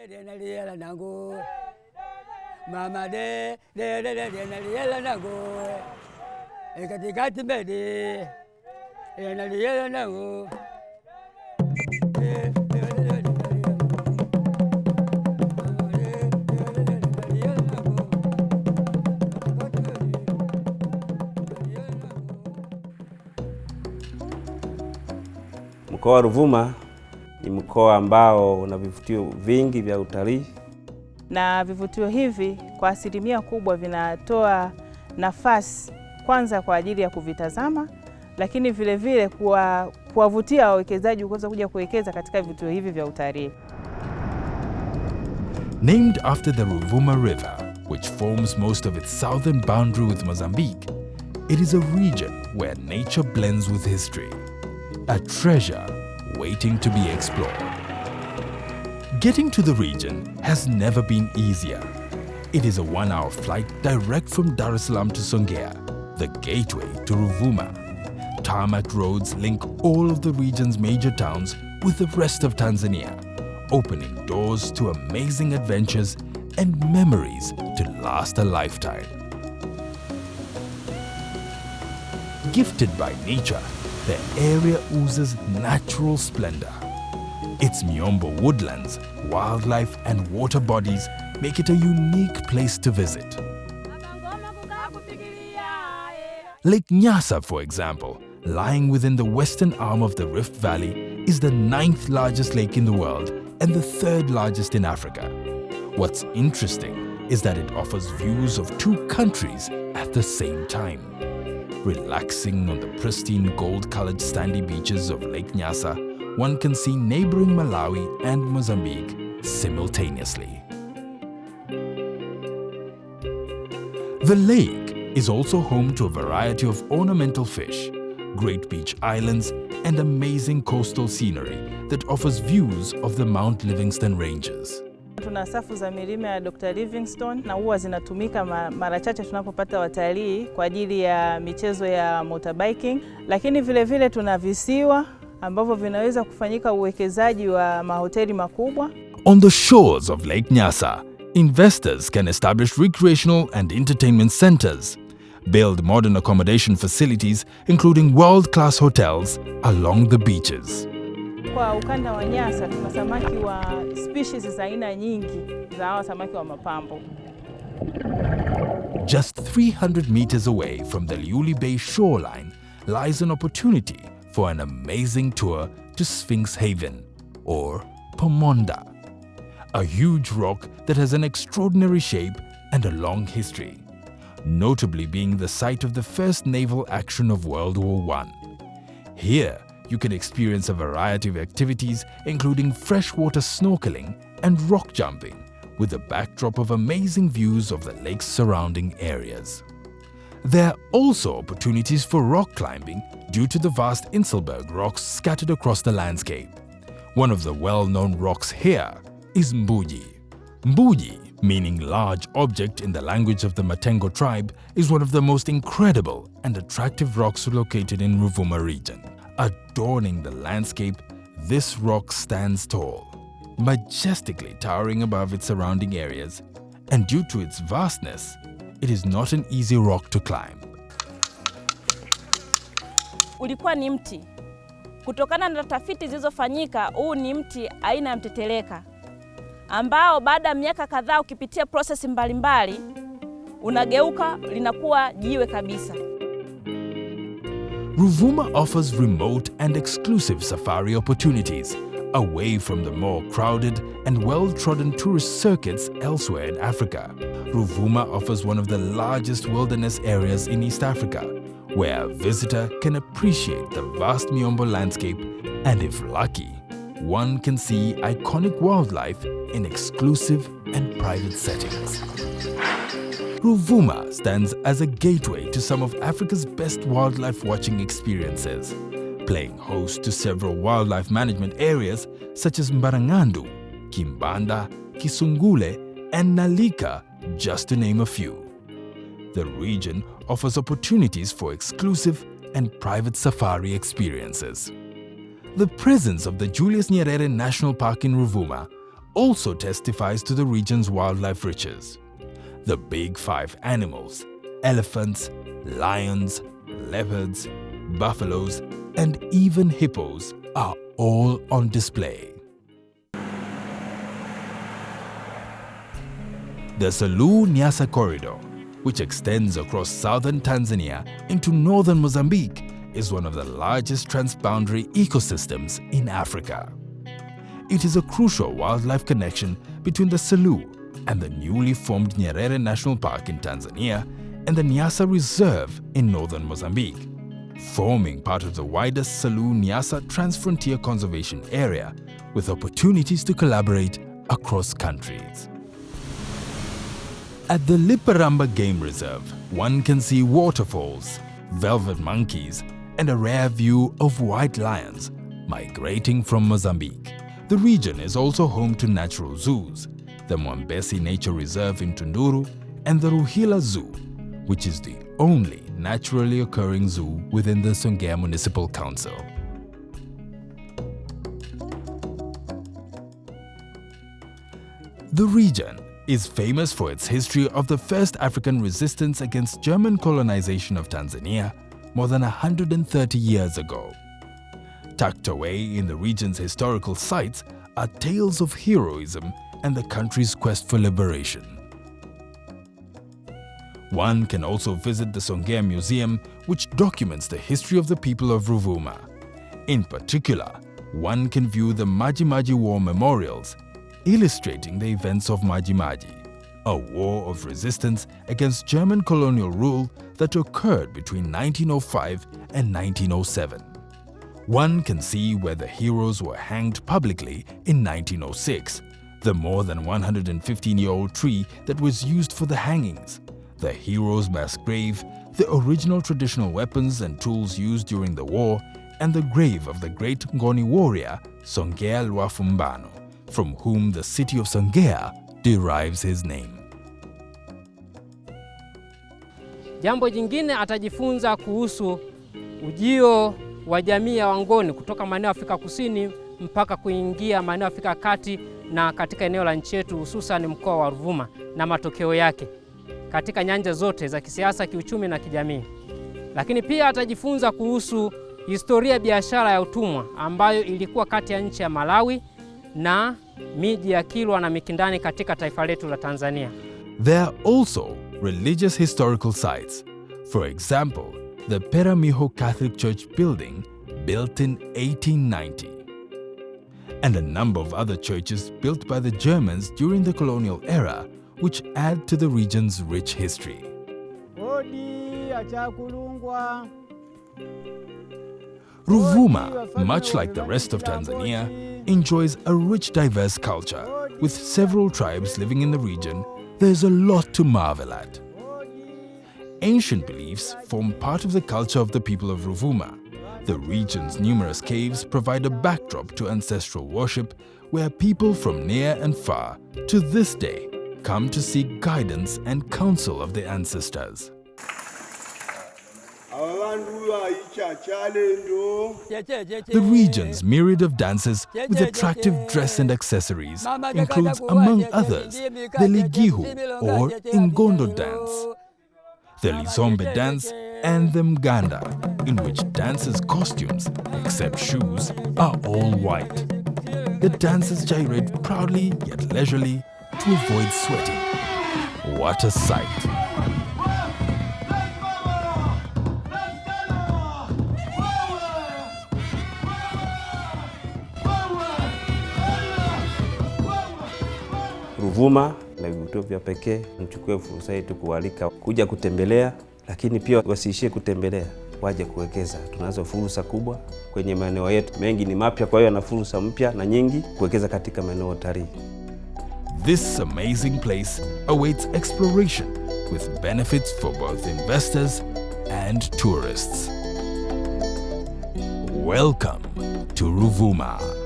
Mama de naliela nango katikati mbele naliela nango. Mkoa wa Ruvuma ni mkoa ambao una vivutio vingi vya utalii, na vivutio hivi kwa asilimia kubwa vinatoa nafasi kwanza kwa ajili ya kuvitazama, lakini vile vile kuwavutia wawekezaji kuweza kuja kuwekeza katika vivutio hivi vya utalii. Named after the Ruvuma River, which forms most of its southern boundary with Mozambique, it is a region where nature blends with history, a treasure waiting to be explored. Getting to the region has never been easier. It is a 1-hour flight direct from Dar es Salaam to Songea, the gateway to Ruvuma. Tarmac roads link all of the region's major towns with the rest of Tanzania, opening doors to amazing adventures and memories to last a lifetime. Gifted by nature, the area oozes natural splendor. Its Miombo woodlands, wildlife and water bodies make it a unique place to visit. Lake Nyasa, for example, lying within the western arm of the Rift Valley, is the 9th largest lake in the world and the 3rd largest in Africa. What's interesting is that it offers views of 2 countries at the same time. Relaxing on the pristine gold-colored sandy beaches of Lake Nyasa, one can see neighboring Malawi and Mozambique simultaneously. The lake is also home to a variety of ornamental fish, great beach islands, and amazing coastal scenery that offers views of the Mount Livingstone Ranges. Tuna safu za milima ya Dr. Livingstone na huwa zinatumika mara chache tunapopata watalii kwa ajili ya michezo ya motorbiking, lakini vile vile tuna visiwa ambavyo vinaweza kufanyika uwekezaji wa mahoteli makubwa. On the shores of Lake Nyasa, investors can establish recreational and entertainment centers, build modern accommodation facilities including world-class hotels along the beaches. Kwa ukanda wa Nyasa tuna samaki wa species za aina nyingi za hawa samaki wa mapambo. Just 300 meters away from the Liuli Bay shoreline lies an opportunity for an amazing tour to Sphinx Haven, or Pomonda, a huge rock that has an extraordinary shape and a long history, notably being the site of the first naval action of World War I. Here, you can experience a variety of activities including freshwater snorkeling and rock jumping, with a backdrop of amazing views of the lake's surrounding areas. There are also opportunities for rock climbing due to the vast Inselberg rocks scattered across the landscape. One of the well-known rocks here is Mbuji. Mbuji, meaning large object in the language of the Matengo tribe, is one of the most incredible and attractive rocks located in Ruvuma region. Adorning the landscape, this rock stands tall, majestically towering above its surrounding areas, and due to its vastness, it is not an easy rock to climb. Ulikuwa ni mti. Kutokana na tafiti zilizofanyika, huu ni mti aina ya mteteleka, ambao baada ya miaka kadhaa ukipitia process mbalimbali unageuka linakuwa jiwe kabisa. Ruvuma offers remote and exclusive safari opportunities away from the more crowded and well-trodden tourist circuits elsewhere in Africa. Ruvuma offers one of the largest wilderness areas in East Africa, where a visitor can appreciate the vast Miombo landscape and, if lucky, one can see iconic wildlife in exclusive and private settings. Ruvuma stands as a gateway to some of Africa's best wildlife watching experiences, playing host to several wildlife management areas such as Mbarangandu, Kimbanda, Kisungule, and Nalika, just to name a few. The region offers opportunities for exclusive and private safari experiences. The presence of the Selous Nyerere National Park in Ruvuma also testifies to the region's wildlife riches. The big five animals, elephants, lions, leopards, buffaloes, and even hippos are all on display. The Selous-Nyasa corridor, which extends across southern Tanzania into northern Mozambique, is one of the largest transboundary ecosystems in Africa. It is a crucial wildlife connection between the Selous and the newly formed Nyerere National Park in Tanzania and the Nyasa Reserve in northern Mozambique, forming part of the wider Selous-Nyasa Transfrontier Conservation Area with opportunities to collaborate across countries. At the Ruvuma Game Reserve, one can see waterfalls, velvet monkeys, and a rare view of white lions migrating from Mozambique. The region is also home to natural zoos, the Mwambesi Nature Reserve in Tunduru and the Ruhila Zoo, which is the only naturally occurring zoo within the Songea Municipal Council. The region is famous for its history of the first African resistance against German colonization of Tanzania more than 130 years ago. Tucked away in the region's historical sites are tales of heroism and the country's quest for liberation. One can also visit the Songea Museum, which documents the history of the people of Ruvuma. In particular, one can view the Maji Maji War memorials, illustrating the events of Maji Maji, a war of resistance against German colonial rule that occurred between 1905 and 1907. One can see where the heroes were hanged publicly in 1906, the more than 115-year-old tree that was used for the hangings, the heroes' mass grave, the original traditional weapons and tools used during the war, and the grave of the great Ngoni warrior Songea Lwafumbano, from whom the city of Songea derives his name. Jambo jingine atajifunza kuhusu ujio wa jamii ya Wangoni kutoka maeneo ya Afrika Kusini mpaka kuingia maeneo ya Afrika Kati na katika eneo la nchi yetu, hususan mkoa wa Ruvuma na matokeo yake katika nyanja zote za kisiasa, kiuchumi na kijamii. Lakini pia atajifunza kuhusu historia ya biashara ya utumwa ambayo ilikuwa kati ya nchi ya Malawi na miji ya Kilwa na Mikindani katika taifa letu la Tanzania. There are also religious historical sites. For example, the Peramiho Catholic Church building built in 1890, and a number of other churches built by the Germans during the colonial era, which add to the region's rich history. Ruvuma, much like the rest of Tanzania, enjoys a rich, diverse culture. With several tribes living in the region, there's a lot to marvel at. Ancient beliefs form part of the culture of the people of Ruvuma. The region's numerous caves provide a backdrop to ancestral worship, where people from near and far, to this day, come to seek guidance and counsel of their ancestors. The region's myriad of dances with attractive dress and accessories includes, among others, the Ligihu or Ingondo dance, the Lizombe dance, and the Mganda, in which dancers' costumes, except shoes, are all white. The dancers gyrate proudly yet leisurely to avoid sweating. What a sight! Ruvuma na vivutio vya pekee. Nichukue fursa hii kualika kuja kutembelea, lakini pia wasiishie kutembelea, waje kuwekeza. Tunazo fursa kubwa kwenye maeneo yetu, mengi ni mapya, kwa hiyo na fursa mpya na nyingi kuwekeza katika maeneo ya utalii. This amazing place awaits exploration with benefits for both investors and tourists. Welcome to Ruvuma.